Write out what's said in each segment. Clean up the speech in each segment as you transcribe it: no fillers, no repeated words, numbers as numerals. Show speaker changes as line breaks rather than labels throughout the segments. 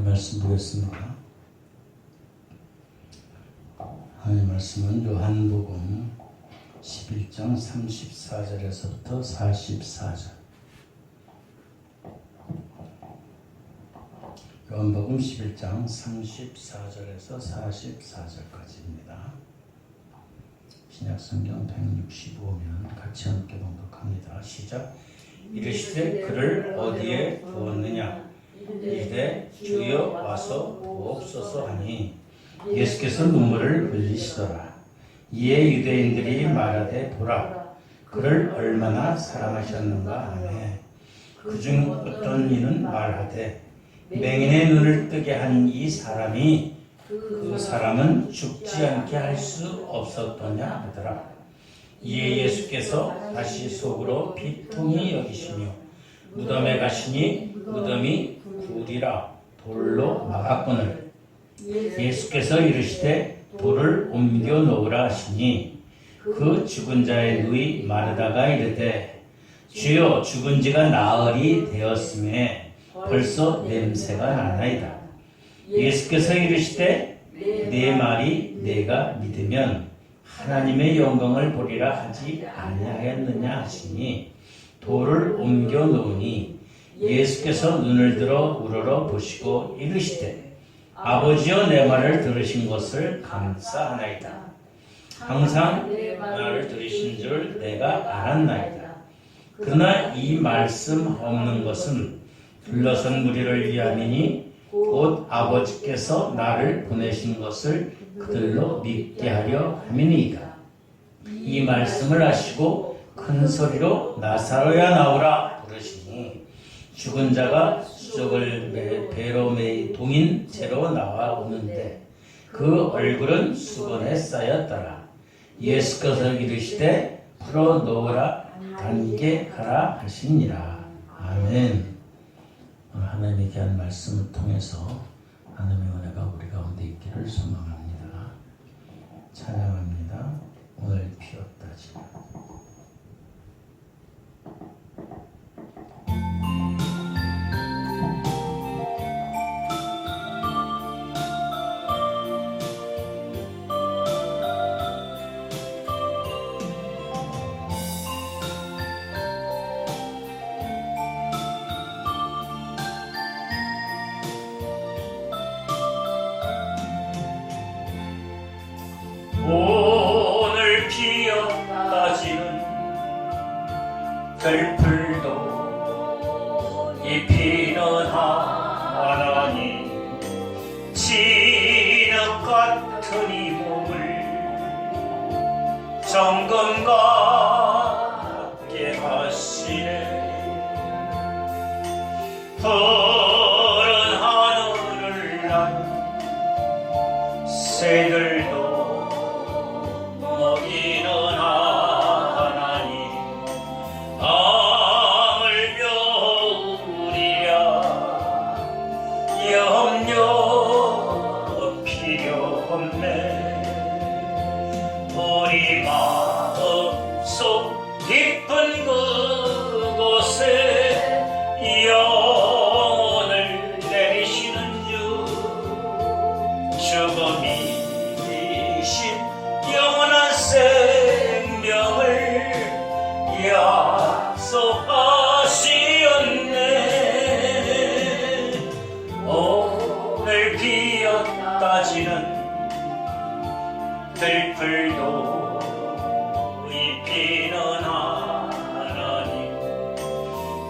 하나님 말씀 보겠습니다. 하나님 말씀은 요한복음 11장 34절에서부터 44절. 요한복음 11장 34절에서 44절까지입니다. 신약성경 165면 같이 함께 봉독합니다. 시작. 이르시되 그를 어디에 두었느냐? 이르되 주여 와서 보옵소서 하니 예수께서 눈물을 흘리시더라. 이에 유대인들이 말하되 보라 그를 얼마나 사랑하셨는가 하매 그중 어떤 이는 말하되 맹인의 눈을 뜨게 한 이 사람이 그 사람은 죽지 않게 할 수 없었더냐 하더라. 이에 예수께서 다시 속으로 비통히 여기시며 무덤에 가시니 무덤이 굴이라 돌로 막았거늘 예수께서 이르시되 돌을 옮겨 놓으라 하시니 그 죽은 자의 누이 마르다가 이르되 주여 죽은 지가 나흘이 되었음에 벌써 냄새가 나나이다. 예수께서 이르시되 내 말이 내가 믿으면 하나님의 영광을 보리라 하지 아니하였느냐 하시니 돌을 옮겨 놓으니 예수께서 눈을 들어 우러러 보시고 이르시되 아버지여 내 말을 들으신 것을 감사하나이다. 항상 나를 들으신 줄 내가 알았나이다. 그러나 이 말씀 없는 것은 둘러선 무리를 위함이니 곧 아버지께서 나를 보내신 것을 그들로 믿게 하려 함이니이다. 이 말씀을 하시고 큰 소리로 나사로야 나오라 부르시니 죽은 자가 수족을 배로 매이 동인 채로 나와오는데 그 얼굴은 수건에 쌓였더라. 예수께서 이르시되 풀어 놓으라 단계하라 하시니라. 아멘. 오늘 하나님의 귀한 말씀을 통해서 하나님의 은혜가 우리 가운데 있기를 소망합니다. 찬양합니다. 오늘 피었다 지금. 오늘 피었다 지는 들풀도 잎피는 하나님 진흙 같은 이 몸을 정금과 함께 하시네. 푸른 하늘을 난 새들도 먹이는 하나님 아물며 우리야 염려 필요 없네. 우리 마음속 깊은 그곳에 영혼을 내리시는 주 죽음이 이신 영원한 생명을 약속하시었네. 오늘 피었다 지는 들풀도 잎피는 하나님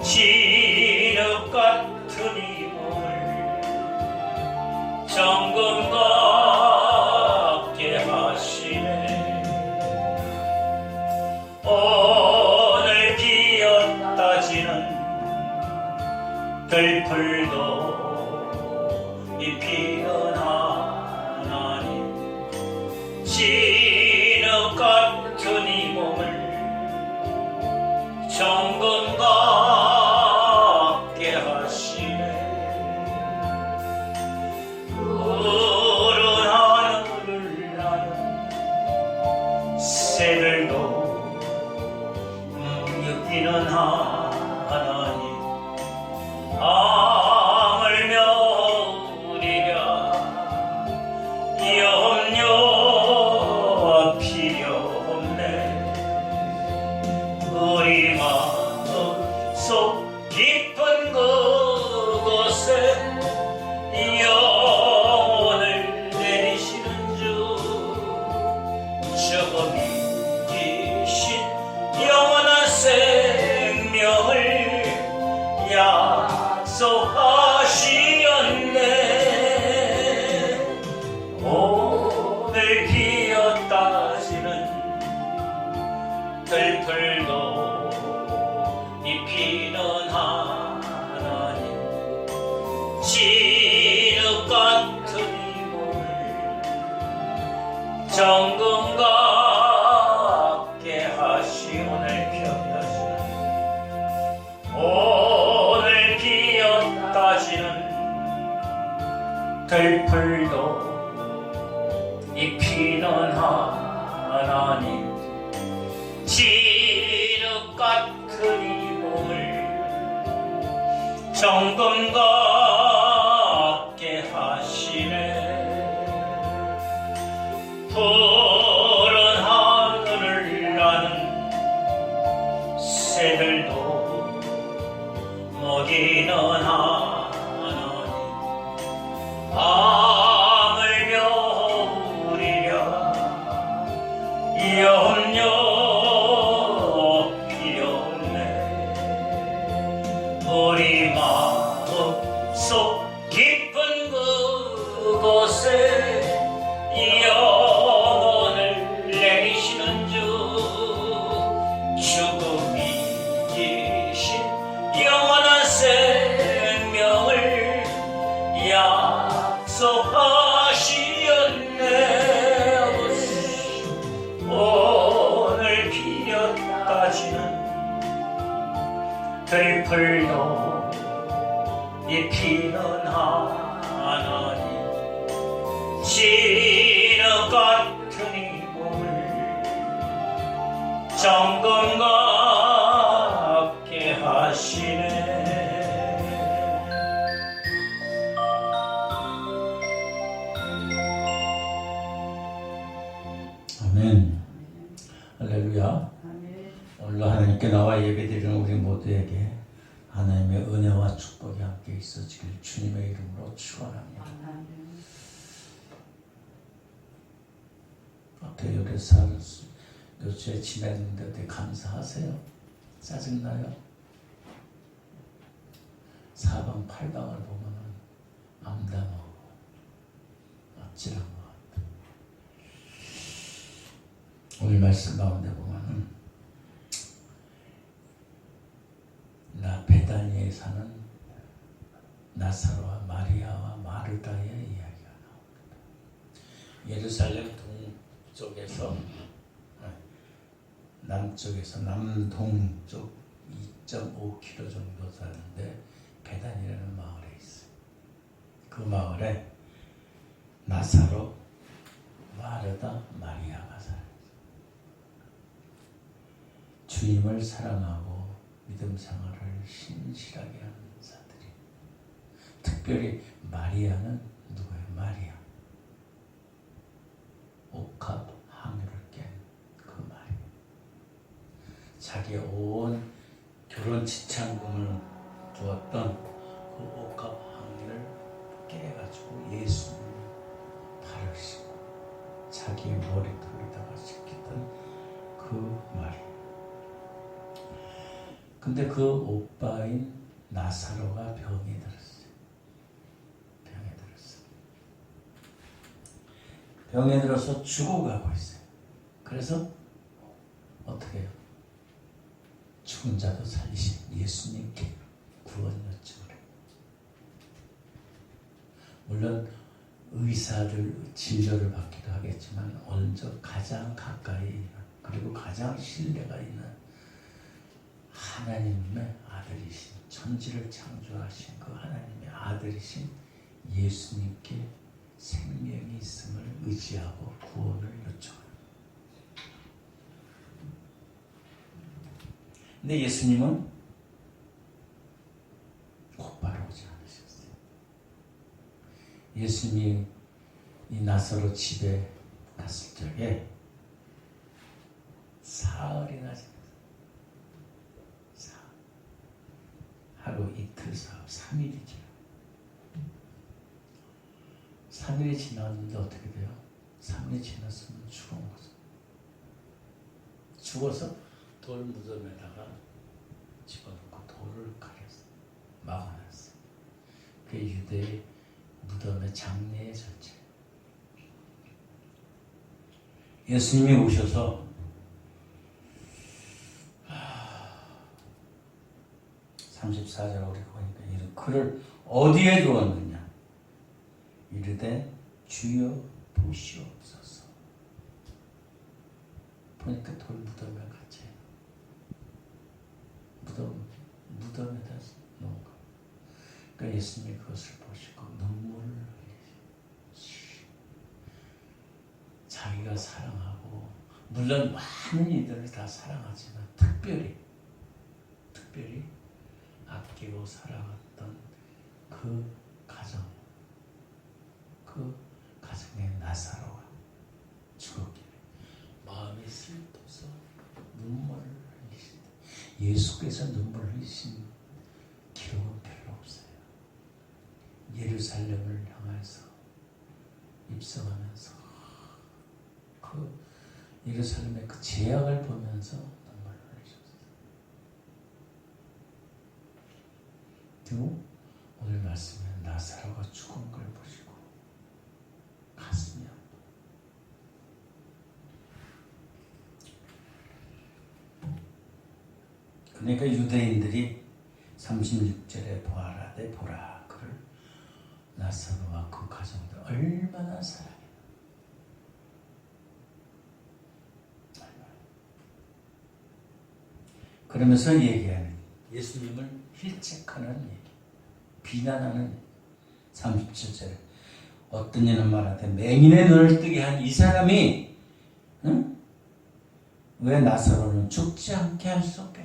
진흙 같은 이 몸을 정금과 함께 하시네. 오늘 피었다 지는 들풀도 잎피는 하나님 진흙 같은 이 몸을 정금과 함께 하시네. 푸른 하늘을 나는 새들도 육기는 하나님 아물며 들풀도 입히는 하나님 진흙 같은 이 몸을 정금 같게 하시 오늘 피었다시는 들풀도 입히는 하나님 진흙 같은 이 몸을 정금 같게 하시네. 푸른 하늘을 나는 새들도 먹이는 하나님 아물며 우리려 염려 우리 마음속 깊은 그곳에 영혼을 내리시는 주 죽음이 이기신 영원한 생명을 약속하시었네. 오늘 피었다지는 들풀도 입히는 하나님 진흙 같은 이 몸을 정금 같게 하시네.
아멘. 할렐루야. 오늘도 하나님께 나와 예배드리는 우리 모두에게 하나님의 은혜와 축복이 함께 있어지길 주님의 이름으로 축원합니다. 어떻게 요새 지냈는데 어떻게 감사하세요? 짜증나요? 사방팔방을 보면은 암담하고 아찔한 것 같아요. 오늘 말씀 가운데 보면은 베다니에 사는 나사로와 마리아와 마르다의 이야기가 나옵니다. 예루살렘 동쪽에서 남쪽에서 남동쪽 2.5km 정도 사는데 베다니라는 마을에 있어요. 그 마을에 나사로, 마르다, 마리아가 살아요. 주님을 사랑하고 믿음 생활을 신실하게 하는 자들이, 특별히 마리아는 누구예요? 마리아, 옥합 항유를 깬 그 마리아. 자기의 온 결혼 지참금을 두었던 그 옥합 항유를 깨가지고 예수님을 발을 씻고 자기의 머리털에다가 씻겼던 그 마리아. 근데 그 오빠인 나사로가 병이 들었어요. 병에 들어서 죽어가고 있어요. 그래서 어떻게 해요? 죽은 자도 살리신 예수님께 구원 요청을 해요. 물론 의사들 진료를 받기도 하겠지만 먼저 가장 가까이 있는, 그리고 가장 신뢰가 있는 하나님의 아들이신, 천지를 창조하신 그 하나님의 아들이신 예수님께 생명이 있음을 의지하고 구원을 요청합니다. 근데 예수님은 곧바로 오지 않으셨어요. 예수님이 이 나사로 집에 갔을 적에 사흘이나 지났어요. 하루 이틀 사흘 3일이 지나. 3일이 지났는데 어떻게 돼요? 3일이 지났으면 죽은 거죠. 죽어서 돌 무덤에다가 집어넣고 돌을 가렸어요. 막아놨어요. 그게 유대의 무덤의 장례의 절차. 예수님이 오셔서 34절 우리 보니까 이런 그를 어디에 두었느냐 이르되 주여 보시옵소서. 보니까 돌 무덤에 갇혀 무덤에다 놓은 거. 그러니까 예수님이 그것을 보시고 눈물을 흘리시. 자기가 사랑하고 물론 많은 이들을 다 사랑하지만 특별히 아끼고 사랑했던 그 가정에 나사로가 죽었기에 마음이 슬퍼서 눈물을 흘리신다. 예수께서 눈물을 흘리신 기록은 별로 없어요. 예루살렘을 향해서 입성하면서 그 예루살렘의 그 제약을 보면서 눈물을 흘리셨어요. 그리고 오늘 말씀에 나사로가 죽은 걸 보시고 가슴이 아파. 그러니까 유대인들이 36절에 보아라되 보라 그를 나사로와 그 가정들 얼마나 사랑해. 그러면서 얘기하는 예수님을 힐책하는 얘기, 비난하는 37절에 어떤 이는 말하되 맹인의 눈을 뜨게 한 이 사람이 왜 나사로는 죽지 않게 할 수 없게?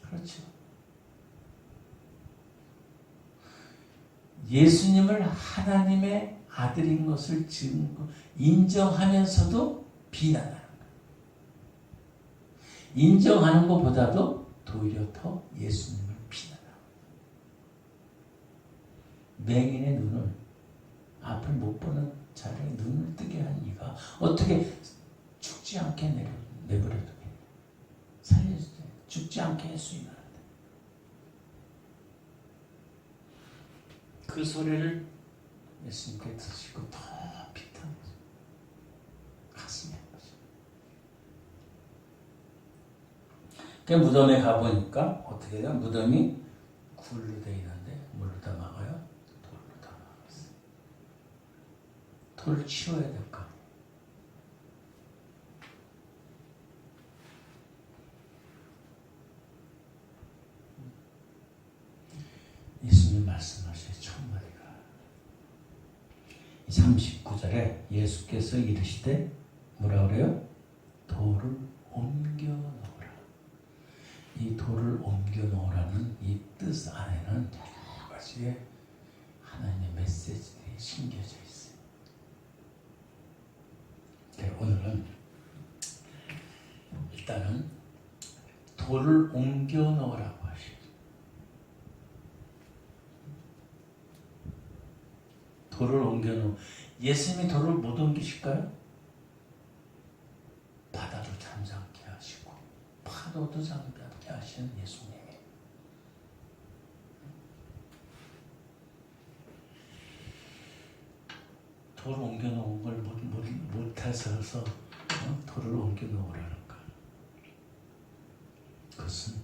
그렇죠. 예수님을 하나님의 아들인 것을 인정하면서도 비난하는 거예요. 인정하는 것보다도 오히려 더 예수님을 비난하는 거예요. 맹인의 눈을 앞을 못 보는 자리에 눈을 뜨게 한 이가 어떻게 죽지 않게 내버려두게 살려주세요. 죽지 않게 할 수 있는데 그 소리를 예수님께 드시고 더 비탄 가슴이 아프죠. 그 무덤에 가보니까 어떻게 돼요? 무덤이 굴로 되어 있는데 물로 다 막아요? 돌로 다 막았어요. 돌을 치워야 될 거 아니에요. 예수님 말씀하신 첫 마디가 39절에 예수께서 이르시되 뭐라 그래요? 돌을 옮겨 놓으라. 이 돌을 옮겨 놓으라는 이 뜻 안에는 여러 가지의 하나님의 메시지들이 심겨져 있어요. 오늘은 일단은 돌을 옮겨 놓으라고 하시죠. 돌을 옮겨 놓. 예수님이 돌을 못 옮기실까요? 바다도 잠잠케 하시고 파도도 잠잠케 하시는 예수님이 돌을 옮겨 놓은 걸 못해서 돌을 옮겨 놓으라는 것. 그것은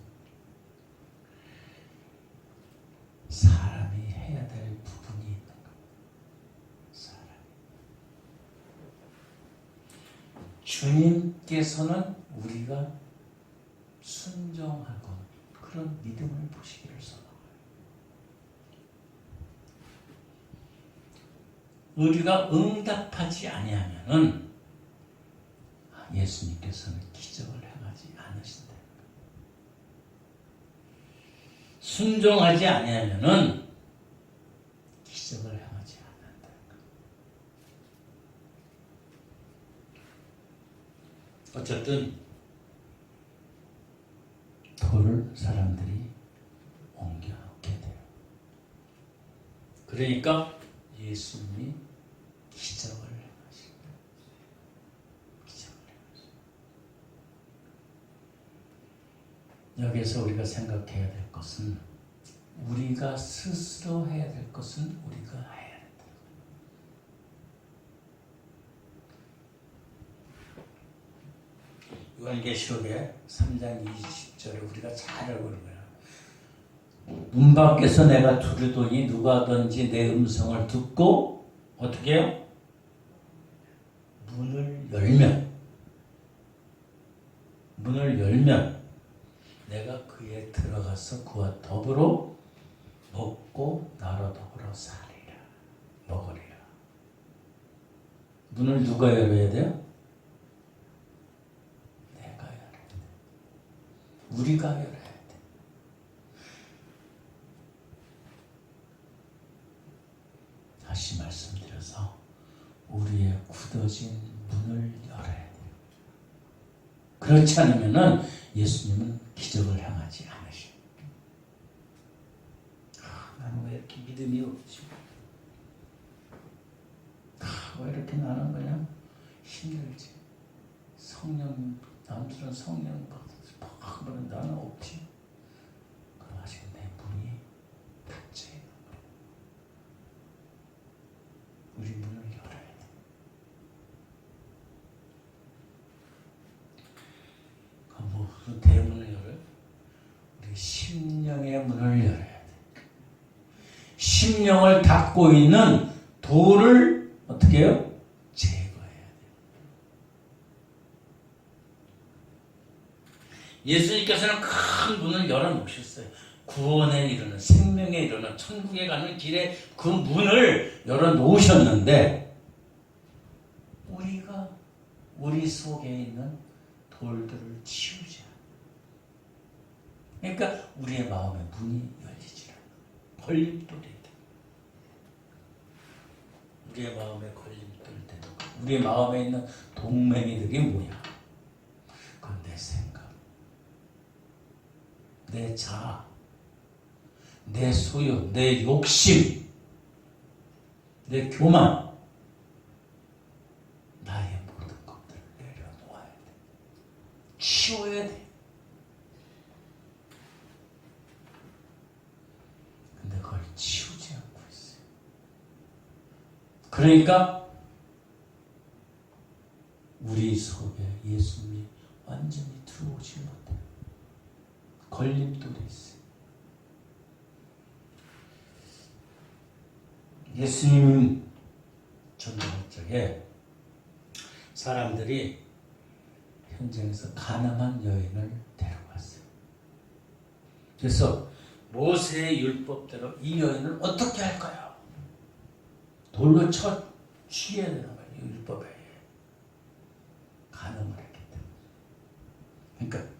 사람이 해야 될 부분이 있는 것. 주님께서는 우리가 순종하고 그런 믿음을 보시기를 선호해요. 우리가 응답하지 아니하면은 예수님께서는 기적을 행하지 않으신다. 순종하지 아니하면은 기적을 행하지 않는다. 어쨌든 돌을 사람들이 옮겨놓게 돼요. 그러니까 예수님이 기적을 행하신다. 기적을 행하신다. 여기에서 우리가 생각해야 될 것은 우리가 스스로 해야 될 것은 우리가 해야 된다. 요한계시록의 3장 20절에 우리가 잘 알고 있는 거야. 문 밖에서 내가 두르더니 누가든지 내 음성을 듣고 어떻게 해요? 문을 열면 내가 그에 들어가서 그와 더불어 먹고 나로 더불어 살리라. 먹으리라. 문을 누가 열어야 돼요? 내가 열어야 돼. 우리가 열어야 돼. 다시 말씀드려서 우리의 굳어진 문을 열어야 돼요. 그렇지 않으면은 예수님은 기적을 행하지 않으십니다. 나는 왜 이렇게 믿음이 없지? 왜 이렇게 나는 그냥 힘들지? 성령, 남들은 성령 받으면 나는 없지? 그럼 아직 내 문이 닫혀 있는 거예요. 우리 문을 열어야 돼. 그럼 무슨 대문을 열어요? 우리 심령의 문을 열어야 돼. 심령을 닫고 있는 돌을 어떻게 해요? 제거해야 돼요. 예수님께서는 큰 문을 열어놓으셨어요. 구원에 이르는, 생명에 이르는, 천국에 가는 길에 그 문을 열어놓으셨는데 우리가 우리 속에 있는 돌들을 치우자. 그러니까 우리의 마음에 문이 열리지 않아. 걸림돌이 돼. 우리의 마음에 걸림돌 되는 거. 우리의 마음에 있는 동맹이들이 뭐야? 그건 내 생각, 내 자아, 내 소유, 내 욕심, 내 교만, 나의 모든 것들을 내려놓아야 돼. 치워야 돼. 근데 그걸 치우지 않고 있어요. 그러니까 우리 속에 예수님이 완전히 들어오지 못해요. 걸림돌이 있어요. 예수님 전도할 적에 사람들이 현장에서 가늠한 여인을 데려갔어요. 그래서 모세의 율법대로 이 여인을 어떻게 할까요? 돌로 쳐 죽여야 되는 거예요. 율법에 가늠을 했기 때문에. 그러니까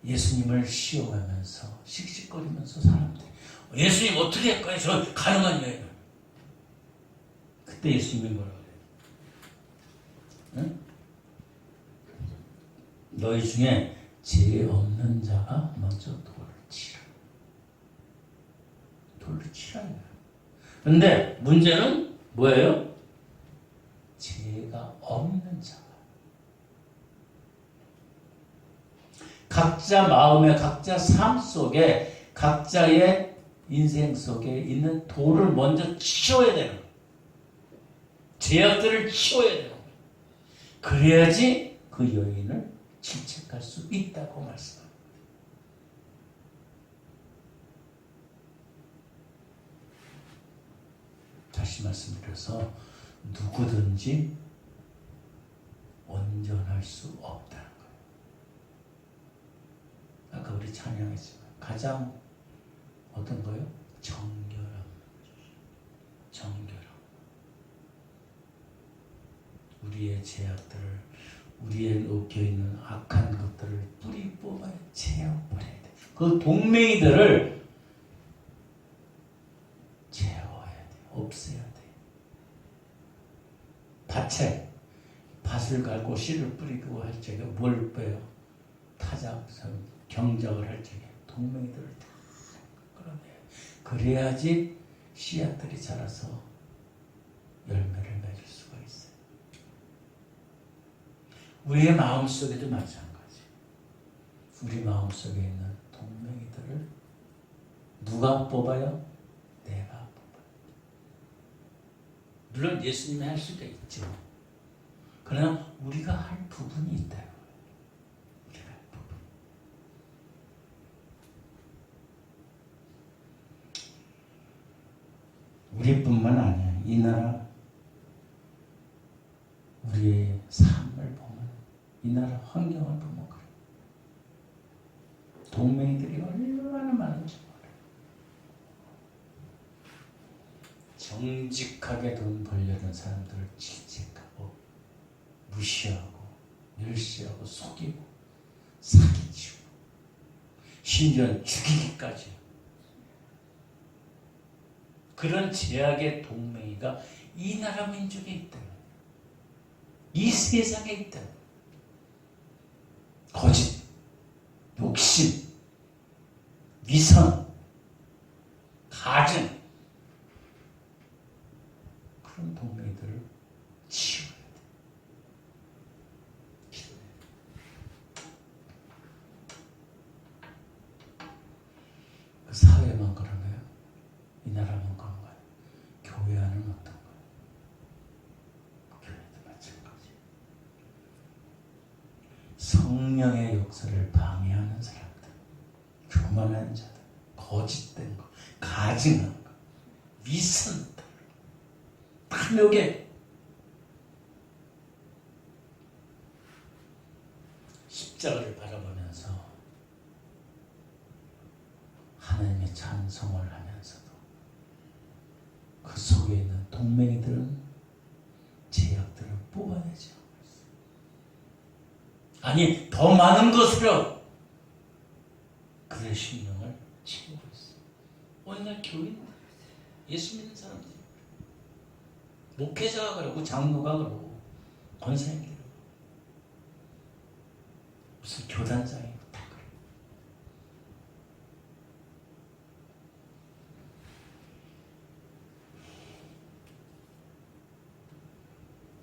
예수님을 시험하면서 씩씩거리면서 사람들이 예수님 어떻게 할까요? 저 가늠한 여인을. 그때 예수님이 뭐라고 그래요? 응? 너희 중에 죄 없는 자가 먼저 돌을 치라. 돌을 치라는 거예요. 그런데 문제는 뭐예요? 죄가 없는 자가. 각자 마음에, 각자 삶 속에, 각자의 인생 속에 있는 돌을 먼저 치워야 되는 거예요. 죄악들을 치워야 되는 거예요. 그래야지 그 여인을 질책할 수 있다고 말씀합니다. 다시 말씀드려서 누구든지 온전할 수 없다는 거예요. 아까 우리 찬양했지만 가장 어떤 거요? 정결함. 우리의 죄악들을, 우리의 옥혀있는 악한 것들을 뿌리 뽑아야 제어버려야 돼. 그 동맹이들을 제어해야 돼. 없애야 돼. 밭을 갈고 씨를 뿌리고 할 적에 뭘 빼요? 타작, 경작을 할 적에 동맹이들을 다 끌어내요. 그래야지 씨앗들이 자라서 열매를 맺을 수가 있어요. 우리의 마음속에도 마찬가지. 우리 마음속에 있는 동맹이들을 누가 뽑아요? 내가 뽑아요. 물론 예수님이 할 수도 있죠. 그러나 우리가 할 부분이 있다요. 우리가 할 부분. 교회뿐만 아니야. 이 나라 우리의 삶을 보면 이 나라 환경을 보면 그래. 동맹이들이 얼마나 많은지 몰라. 정직하게 돈 벌려는 사람들을 질책하고 무시하고 멸시하고 속이고 사기치고 심지어 죽이기까지 그런 제약의 동맹이가 이 나라 민족에 있다. 이 세상에 있다. 거짓, 욕심, 위선, 가증 그런 동맹이들을 치워야 돼. 그 사회만 그러나요? 이 나라만 그런가요? 교회 안은 어떤가요? 교회도 마찬가지. 성령의 역사를 방해하는 사람들, 교만한 자들, 거짓된 거, 가증한 거, 위선, 탐욕에 십자가를 바라보면서 하나님의 찬송을 하면서도 그 속에 있는 동맹이들은 제약들을 뽑아내지 않고 있어요. 아니 더 많은 것으로 그의 심령을 채우고 있어요. 오늘날 교인 예수 믿는 사람들 목회자가 그러고 장로가 그러고 권사님이 그러고 무슨 교단장이고 다 그래.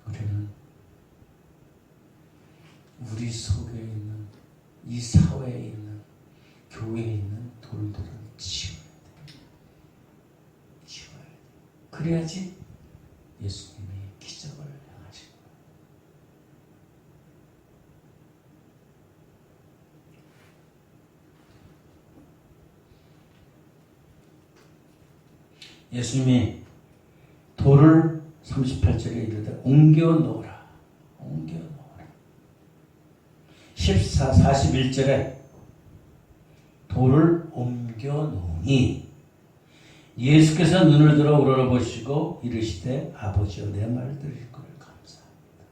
우리는 우리 속에 있는 이 사회에 있는 교회에 있는 돌들을 치워야 돼. 치워야 돼. 그래야지 예수님이 기적을 행하신 거예요. 예수님이 돌을 38절에 이르되 옮겨 놓으라. 옮겨 놓으라. 41절에 돌을 옮겨 놓으니 예수께서 눈을 들어 우러러보시고 이르시되 아버지여 내 말 들으실 것을 감사합니다.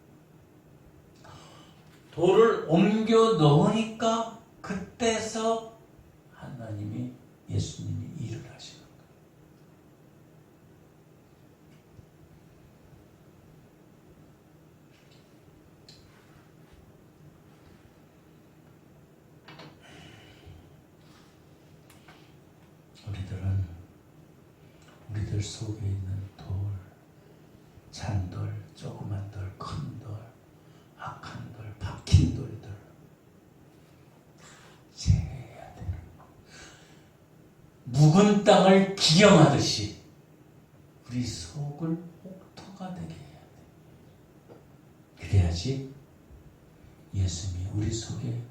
돌을 옮겨 넣으니까 그때서 하나님이 예수님이 일을 하시는 거예요. 우리들 속에 있는 돌, 잔돌, 조그만 돌, 큰 돌, 악한 돌, 박힌 돌들 제해야 되는 거. 묵은 땅을 기경하듯이 우리 속을 옥토가 되게 해야 돼. 그래야지 예수님이 우리 속에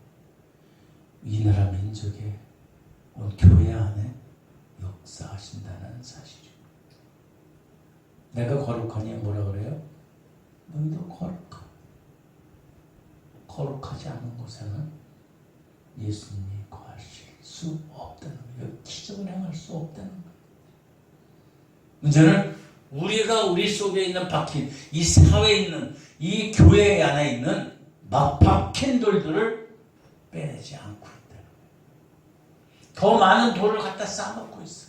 이 나라 민족에 교회 안에 역사하신다는 사실이에요. 내가 거룩하니 뭐라 그래요? 너희도 거룩하. 거룩하지 않은 곳에는 예수님이 거하실 수 없다는 거예요. 기적을 행할 수 없다는 거예요. 문제는 우리가 우리 속에 있는 박힌 이 사회에 있는 이 교회 안에 있는 막 박힌 돌들을 빼내지 않고 있다는 거예요. 더 많은 돌을 갖다 쌓아놓고 있어요.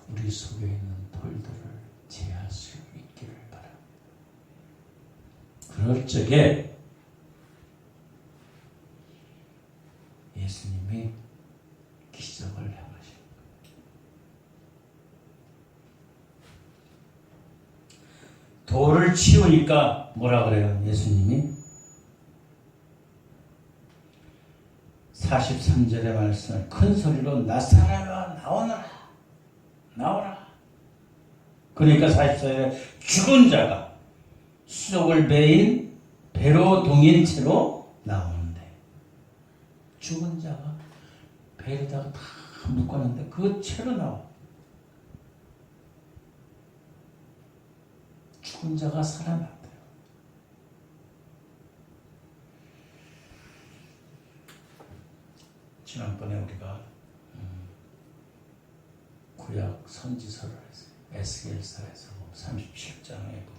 우리 속에 있는 돌들을 제할 수 있기를 바랍니다. 그럴 적에 예수님이 기적을 행하시는 거예요. 돌을 치우니까 뭐라 그래요? 예수님이 43절의 말씀을 큰 소리로 나사렛아 나오너라 나오라. 그러니까 44절에 죽은 자가 수족을 베인 배로 동인 채로 나오는데, 죽은 자가 배에다가 다 묶었는데 그 채로 나와. 죽은 자가 살아났대요. 지난번에 우리가 구약 선지서를 했어요. 에스겔서에서 37장에 보면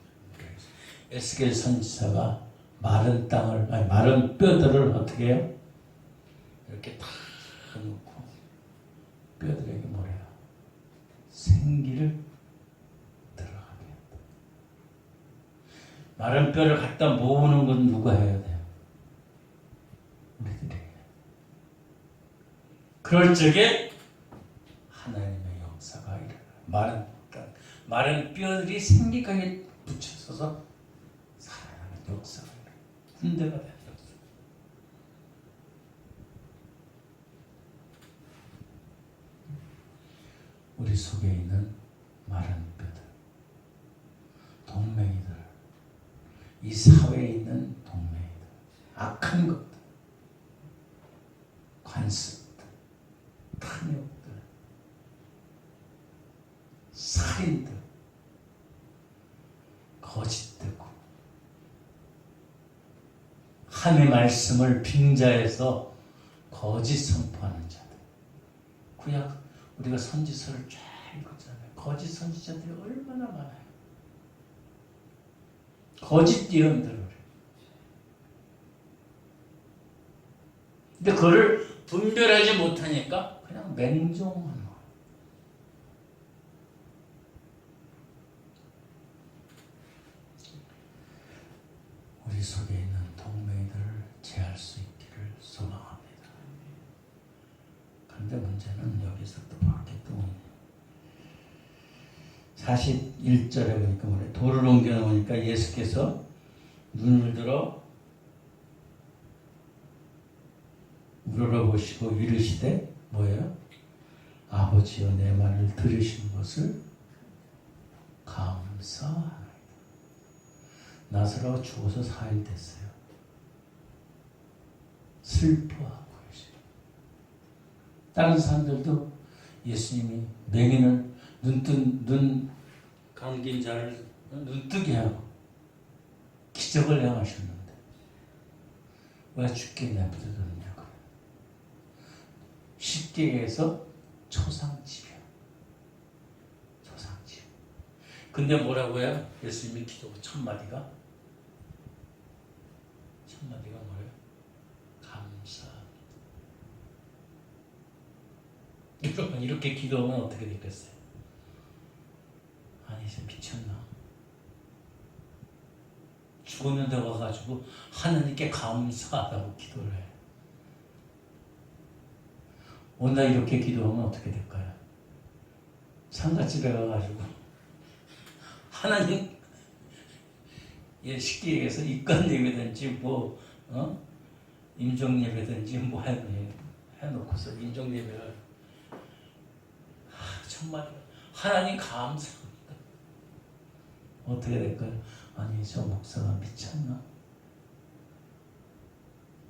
에스겔 선지자가 마른 땅을, 아니 마른 뼈들을 어떻게 해요? 이렇게 다 놓고 뼈들에게 뭐래요? 생기를 들어가게 한다. 마른 뼈를 갖다 모으는 건 누가 해야 돼요? 우리들이. 그럴 적에 하나님의 역사가 일어나. 마른 뼈들이 생기하게 붙여서서 살아나는 역사가 일어나. 군대가 되는 역사. 우리 속에 있는 마른 뼈들, 동맹이들, 이 사회에 있는 동맹이들, 악한 것들, 관습들, 탐욕들, 살인들, 거짓되고 하나님의 말씀을 빙자해서 거짓 선포하는 자들. 구약 우리가 선지서를 쫙 읽었잖아요. 거짓 선지자들이 얼마나 많아요. 거짓 예언들을. 근데 그거를 분별하지 못하니까 그냥 맹종하는 거예요. 우리 속에 있는 동맹들을 제할 수 있기를 소망합니다. 그런데 문제는 여기서 또 밖에 또 41절에 보니까 뭐래? 돌을 옮겨 놓으니까 예수께서 눈을 들어 우러러보시고 이르시되 뭐예요? 아버지여 내 말을 들으신 것을 감사하나이다. 나사로가 죽어서 4일 됐어요. 슬퍼하고 계세요. 다른 사람들도 예수님이 맹인을 눈 감긴 자를 눈뜨게 하고 기적을 행하셨는데 왜 죽게 내버려뒀냐고. 쉽게 얘기해서 초상집이야. 초상집. 근데 뭐라고 해요? 예수님이 기도 첫 마디가 뭐예요? 감사합니다. 여러분 이렇게 기도하면 어떻게 되겠어요? 아니 이제 미쳤나? 죽었는데 와가지고 하나님께 감사하다고 기도를 해. 오늘 이렇게 기도하면 어떻게 될까요? 상가집에 가가지고 하나님, 쉽게 얘기해서 입관 예배든지 임종 예배든지 해놓고서 임종 예배를 정말 하나님 감사합니다. 어떻게 될까요? 아니 저 목사가 미쳤나?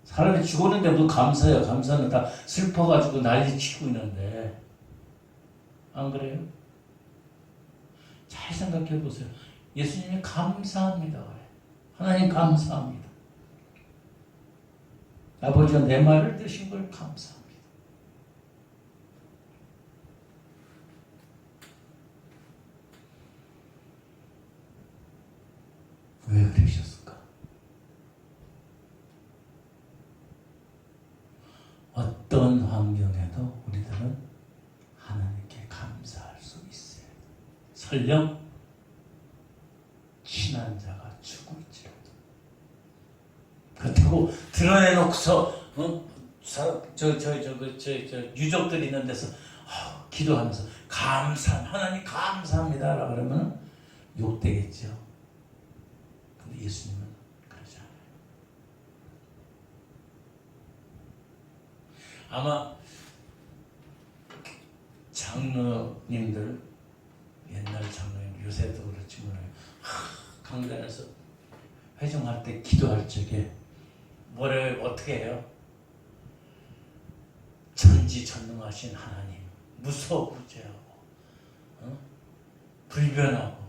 사람이 죽었는데도 감사해요. 감사는 다 슬퍼가지고 난리치고 있는데 안 그래요? 잘 생각해 보세요. 예수님이 감사합니다. 하나님 감사합니다. 아버지가 내 말을 드신 걸 감사합니다. 왜 그러셨을까? 어떤 환경에도 우리들은 하나님께 감사할 수 있어요. 설령 친한 자가 죽을지라도. 그렇다고 드러내놓고서 유족들이 있는 데서 기도하면서 하나님 감사합니다라고 그러면 욕되겠죠. 근데 예수님은 그러지 않아요. 아마 장로님들, 옛날 장로님 요새도 그렇지 몰라요. 강단에서 회중할 때 기도할 적에 뭐를 어떻게 해요? 전지전능하신 하나님, 무소부재하고 불변하고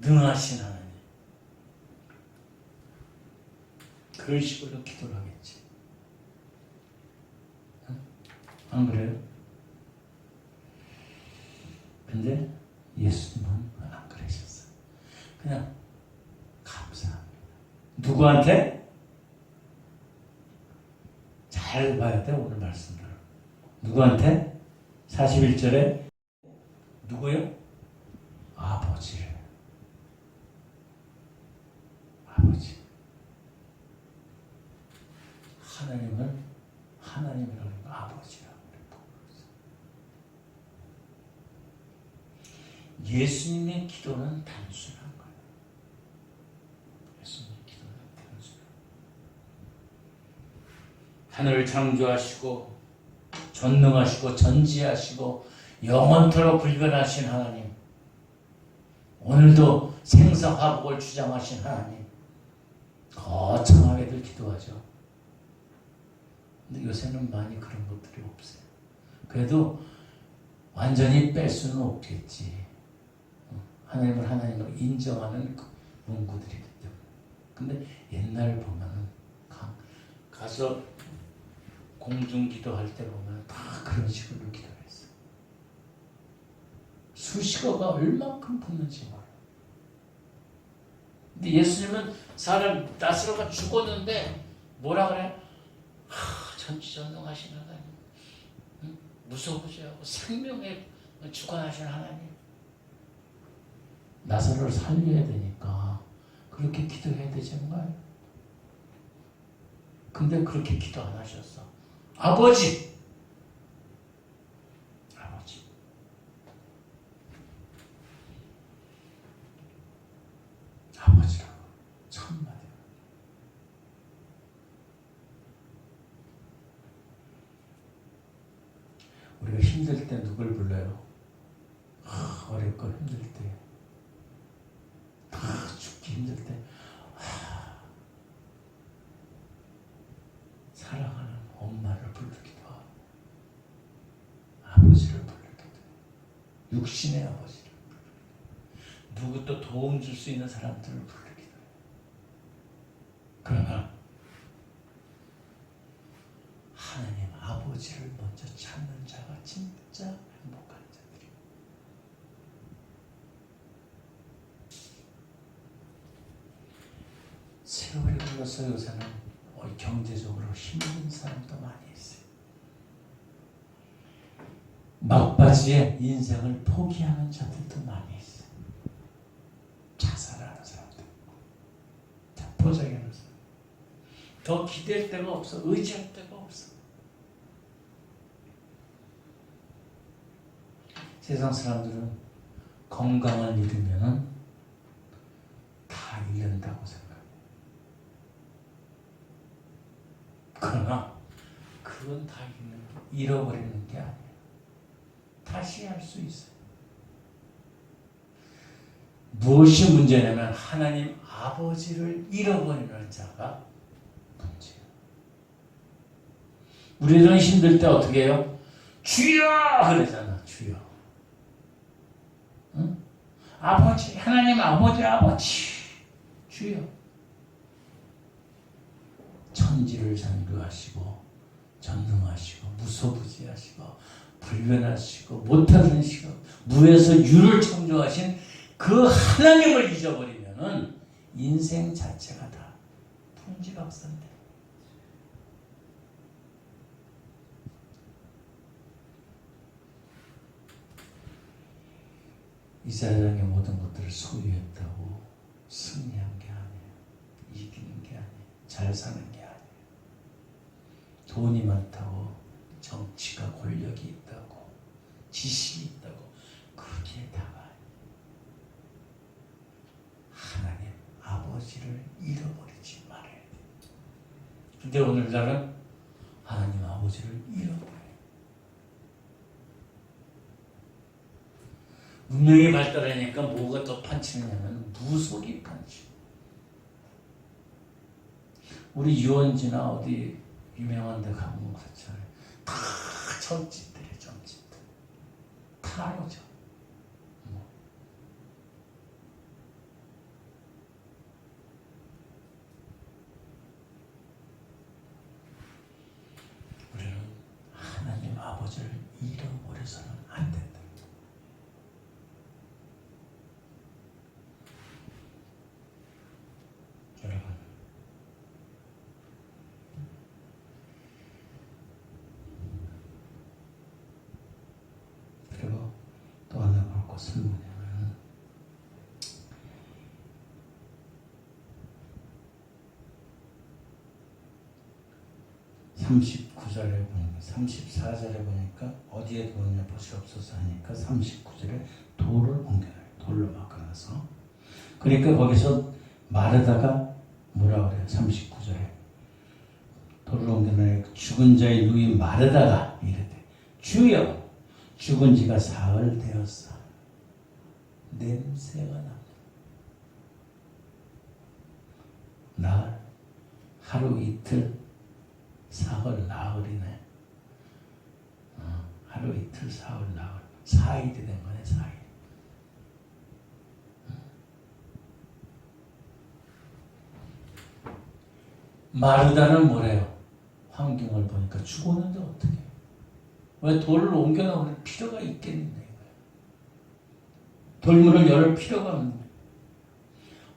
능하신 하나님, 그런 식으로 기도를 하겠지. 안 그래요? 근데 예수님은 안 그러셨어요. 그냥 감사합니다. 누구한테? 잘 봐야 돼, 오늘 말씀들. 누구한테? 41절에 누구요? 아버지를. 아버지. 하나님을 하나님이라고 아버지라고 그랬고, 예수님의 기도는 단순한 거예요. 예수님의 기도는 단순한 거예요. 하늘을 창조하시고 전능하시고 전지하시고 영원토록 불변하신 하나님, 오늘도 생사화복을 주장하신 하나님, 거창하게들 기도하죠. 근데 요새는 많이 그런 것들이 없어요. 그래도 완전히 뺄 수는 없겠지. 하나님을 하나님으로 인정하는 문구들이기 때문에. 근데 옛날 보면은 가서 공중기도할 때 보면 다 그런 식으로 기도했어. 수식어가 얼만큼 붙는지 몰라. 근데 예수님은 사람 나스로가 죽었는데 뭐라 그래? 전지전능하신 하나님, 무소부재하고 생명에 주관하신 하나님, 나사로를 살려야 되니까 그렇게 기도해야 되지 않나요? 근데 그렇게 기도 안 하셨어. 아버지, 아버지. 아버지라고 천마디. 우리가 힘들 때 누굴 불러요? 어렵고 힘들 때, 죽기 힘들 때, 사랑하는 엄마를 부르기도 하고, 아버지를 부르기도 해요. 육신의 아버지를 부르기도 해요. 누구 또 도움 줄 수 있는 사람들을 부르기도 해요. 그러나 하나님 아버지를 먼저 찾는 자가 진짜 행복한 자들이에요. 세월이 흘러서 요새는 경제적으로 힘든 사람도 많이 있어요. 막바지에 인생을 포기하는 자들도 많이 있어요. 자살하는 사람도 있고, 포장하는 사람. 더 기댈 데가 없어. 의지할 데가 없어. 세상 사람들은 건강을 잃으면 다 잃는다고 생각해요. 그러나 그건 다 잃어버리는 게 아니에요. 다시 할 수 있어요. 무엇이 문제냐면 하나님 아버지를 잃어버리는 자가 문제예요. 우리들은 힘들 때 어떻게 해요? 주여! 그러잖아. 주여. 응? 아버지, 하나님 아버지, 주여. 천지를 창조하시고 전능하시고 무소부지하시고 불변하시고 못하시고 무에서 유를 창조하신 그 하나님을 잊어버리면은 인생 자체가 다 풍지박산돼. 이 세상의 모든 것들을 소유했다고 승리한 게 아니에요. 이기는 게 아니에요. 잘 사는 게 아니에요. 돈이 많다고 정치가 권력이 있다고 지식이 있다고 그게 다가 하나님 아버지를 잃어버리지 말아야 돼. 근데 오늘날은 하나님 아버지를 잃어버려요. 문명이 발달하니까 뭐가 더 판치느냐면 무속이 판치. 우리 유원지나 어디 유명한 데 가면 그렇잖아요. 다 점집들이에요. 점집들. 타로죠. 우리는 하나님 아버지를 잃어버려서는 안 된다. 여러분, 그리고 또 하나 볼 것은 뭐냐면 39절에 보니까 34절에 보니까 어디에 두었냐 보시옵소서 하니까 39절에 돌을 옮겨놔요. 돌로 막아놔서. 그러니까 거기서 마르다가 뭐라 그래요? 39절에 돌을 옮겨놔요. 죽은 자의 누이 마르다가 이르되 주여 죽은 지가 사흘 되었사. 냄새가 납니다. 나흘, 하루 이틀, 사흘, 나흘이네. 하루 이틀, 사흘, 나흘. 4일이 된 거네, 4일. 마르다는 뭐래요? 환경을 보니까 죽었는데 어떻게? 왜 돌을 옮겨놓을 필요가 있겠는데? 돌문을 열 필요가 없는 거예요.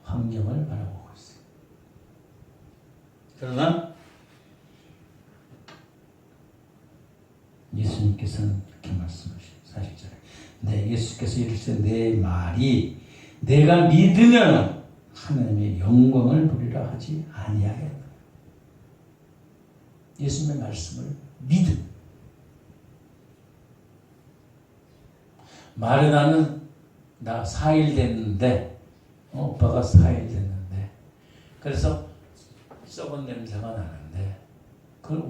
환경을 바라보고 있어요. 그러나 예수님께서는 이렇게 말씀하시죠. 40절에 네, 예수께서 이르시되 내 말이 내가 믿으면 하나님의 영광을 보리라 하지 아니하겠다. 예수님의 말씀을 믿음. 마르다는 나 4일 됐는데 오빠가 4일 됐는데 그래서 썩은 냄새가 나는데 그걸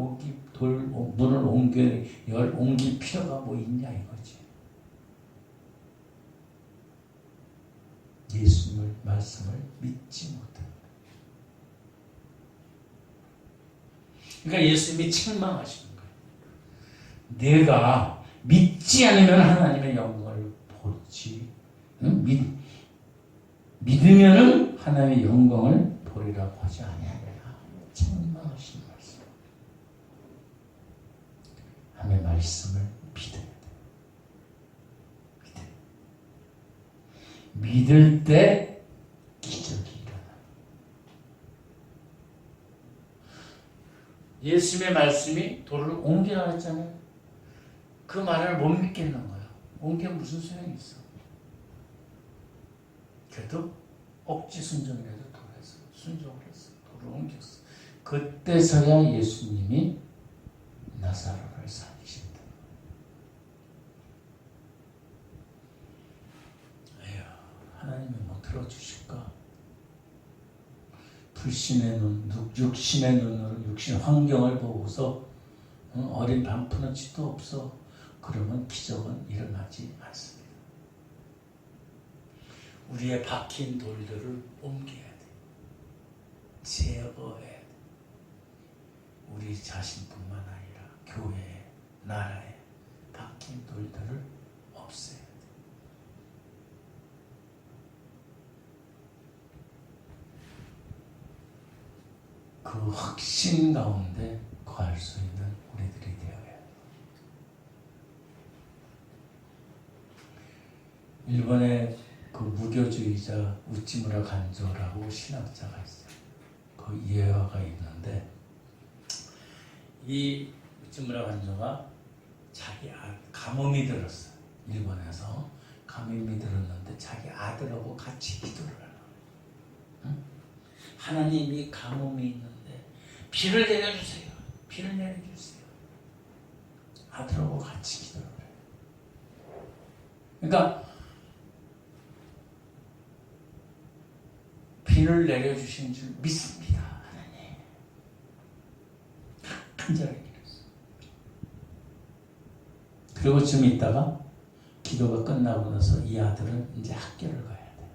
문을 옮길 필요가 뭐 있냐 이거지. 예수님의 말씀을 믿지 못한다. 그러니까 예수님이 책망하시는 거예요. 내가 믿지 않으면 하나님의 영광을 보지. 믿으면은 하나님의 영광을 보리라고 하지 아니하리라. 책망하시는 말씀. 하나님의 말씀을 믿어야 돼. 믿을 때 기적이 일어나. 예수님의 말씀이 돌을 옮기라 했잖아요. 그 말을 못 믿겠는 거야. 옮겨 무슨 소용이 있어? 그래도 억지 순종이라도 돌아서 순종을 했어. 돌을 옮겼어. 그때서야 예수님이 나사로를 살리신다. 에휴, 하나님이 뭐 들어주실까? 불신의 눈, 육신의 눈으로 육신 환경을 보고서 어린 반푼어치도 없어. 그러면 기적은 일어나지 않습니다. 우리의 박힌 돌들을 옮겨야 돼. 제거해야 돼. 우리 자신뿐만 아니라 교회에, 나라에 박힌 돌들을 없애야 돼. 그 확신 가운데 거할 수 있는 우리들이 되어야 돼. 일본의 그 무교주의자 우찌무라 간조라고 신학자가 있어요. 그 예화가 있는데 이 우찌무라 간조가 자기 가뭄이 들었어요. 일본에서 가뭄이 들었는데 자기 아들하고 같이 기도를 하려고. 응? 하나님이 가뭄이 있는데 비를 내려주세요. 비를 내려주세요. 아들하고 같이 기도를 해요. 그러니까 비를 내려주신 줄 믿습니다. 하나님. 간절하게 기도했어요. 그리고 좀 있다가 기도가 끝나고 나서 이 아들은 이제 학교를 가야 돼.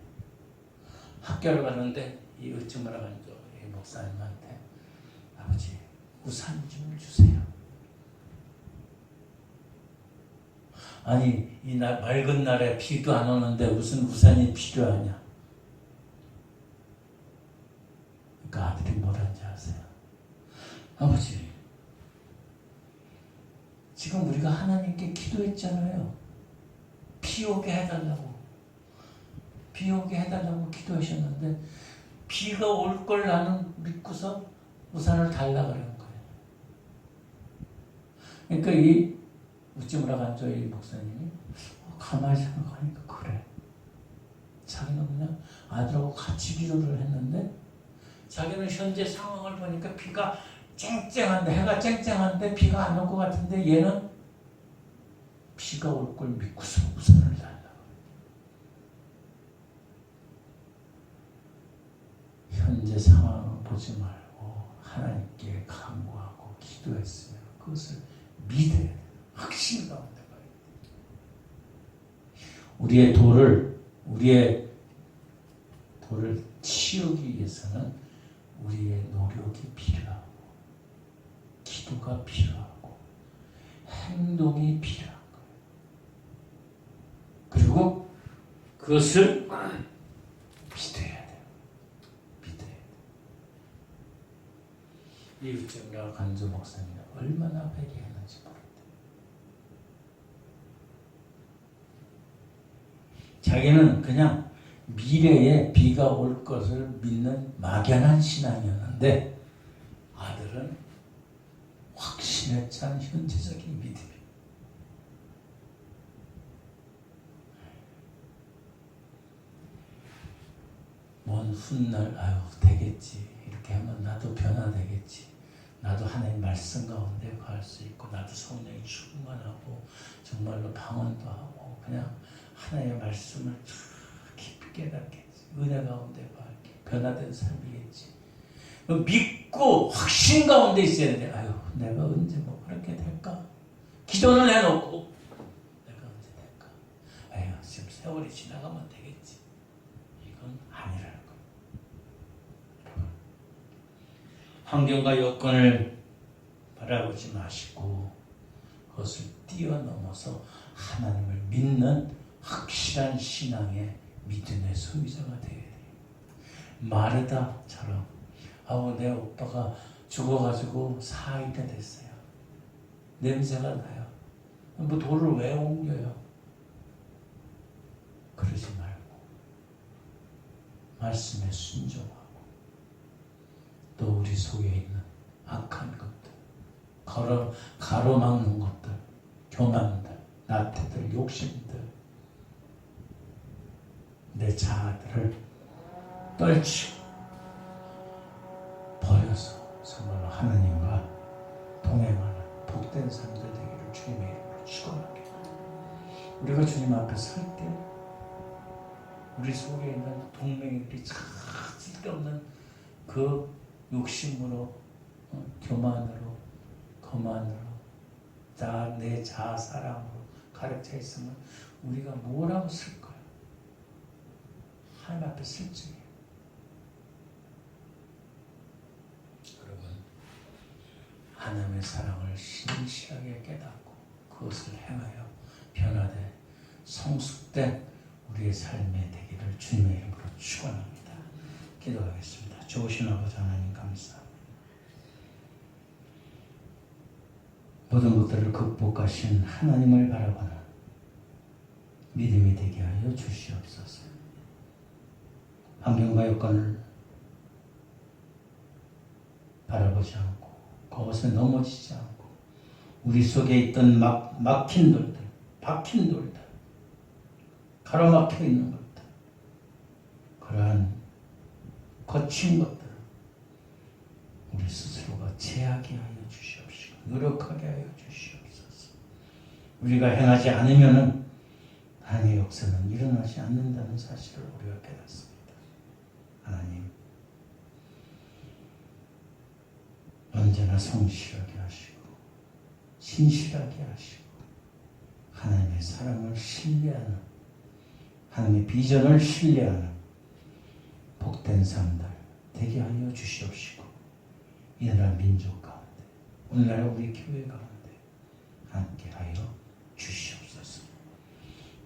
학교를 가는데 이 의쯤을 한저 목사님한테 아버지 우산 좀 주세요. 아니 이 맑은 날에 비도 안 오는데 무슨 우산이 필요하냐. 그러니까 아들이 뭐라는지 아세요? 아버지 지금 우리가 하나님께 기도했잖아요. 비 오게 해달라고. 비 오게 해달라고 기도하셨는데 비가 올 걸 나는 믿고서 우산을 달라 그러는 거예요. 그러니까 이 우찌무라 간조의 목사님이 가만히 생각하니까 그래. 자기는 그냥 아들하고 같이 기도를 했는데 자기는 현재 상황을 보니까 비가 쨍쨍한데 해가 쨍쨍한데 비가 안 올 것 같은데 얘는 비가 올 걸 믿고서 우산을 달라. 현재 상황을 보지 말고 하나님께 간구하고 기도했으면 그것을 믿어야 돼. 확신 가운데 가야 돼. 우리의 돌을 치우기 위해서는 우리의 노력이 필요하고 기도가 필요하고 행동이 필요한 거예요. 그리고 그것을 믿어야 돼요. 믿어야 돼요. 이 우정이라고 간주 목사님이 얼마나 회개했는지 모르겠어요. 자기는 그냥 미래에 비가 올 것을 믿는 막연한 신앙이었는데 아들은 확신에 찬 현재적인 믿음이에요. 먼 훗날 아유 되겠지. 이렇게 하면 나도 변화되겠지. 나도 하나님 말씀 가운데 갈 수 있고 나도 성령이 충만하고 정말로 방언도 하고 그냥 하나님의 말씀을 깊이 깨닫겠지. 은혜 가운데 갈게. 변화된 삶이겠지. 믿고 확신 가운데 있어야 돼. 아유 내가 언제 뭐 그렇게 될까? 기도는 해놓고 내가 언제 될까? 아유 지금 세월이 지나가면 되겠지. 이건 아니라는 거예요. 환경과 여건을 바라보지 마시고 그것을 뛰어넘어서 하나님을 믿는 확실한 신앙의 믿음의 소유자가 되어야 돼요. 마르다처럼 아우 내 오빠가 죽어가지고 4일이 됐어요. 냄새가 나요. 뭐 돌을 왜 옮겨요? 그러지 말고 말씀에 순종하고 또 우리 속에 있는 악한 것들 가로막는 것들 교만들 나태들 욕심들 내 자아들을 떨치고 버려서 정말로 하나님과 동행하는 복된 삶들 되기를 주님의 이름으로 축원합니다. 우리가 주님 앞에 설 때 우리 속에 있는 동맹이들이 쓸데없는 그 욕심으로 교만으로 거만으로 내 자아 사랑으로 가득 차 있으면 우리가 뭐라고 쓸 거야? 하나님 앞에 쓸 적이에요. 여러분 하나님의 사랑을 신실하게 깨닫고 그것을 행하여 변화돼 성숙된 우리의 삶의 되기를 주님의 이름으로 축원합니다. 기도하겠습니다. 좋으신 아버지 하나님 감사합니다. 모든 것들을 극복하신 하나님을 바라보는 믿음이 되게 하여 주시옵소서. 환경과 여건을 바라보지 않고 그것에 넘어지지 않고 우리 속에 있던 막힌 돌들, 박힌 돌들, 가로막혀 있는 것들, 그러한 거친 것들 우리 스스로가 제하게 하여 주시옵시고 노력하게 하여 주시옵소서. 우리가 행하지 않으면은 하나님의 역사는 일어나지 않는다는 사실을 우리가 깨닫습니다. 하나님 언제나 성실하게 하시고 신실하게 하시고 하나님의 사랑을 신뢰하는, 하나님의 비전을 신뢰하는 복된 삶들 되게 하여 주시옵시고, 이 나라 민족 가운데, 오늘날 우리 교회 가운데 함께 하여 주시옵소서.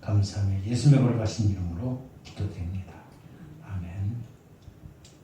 감사하며 예수님의 거룩하신 이름으로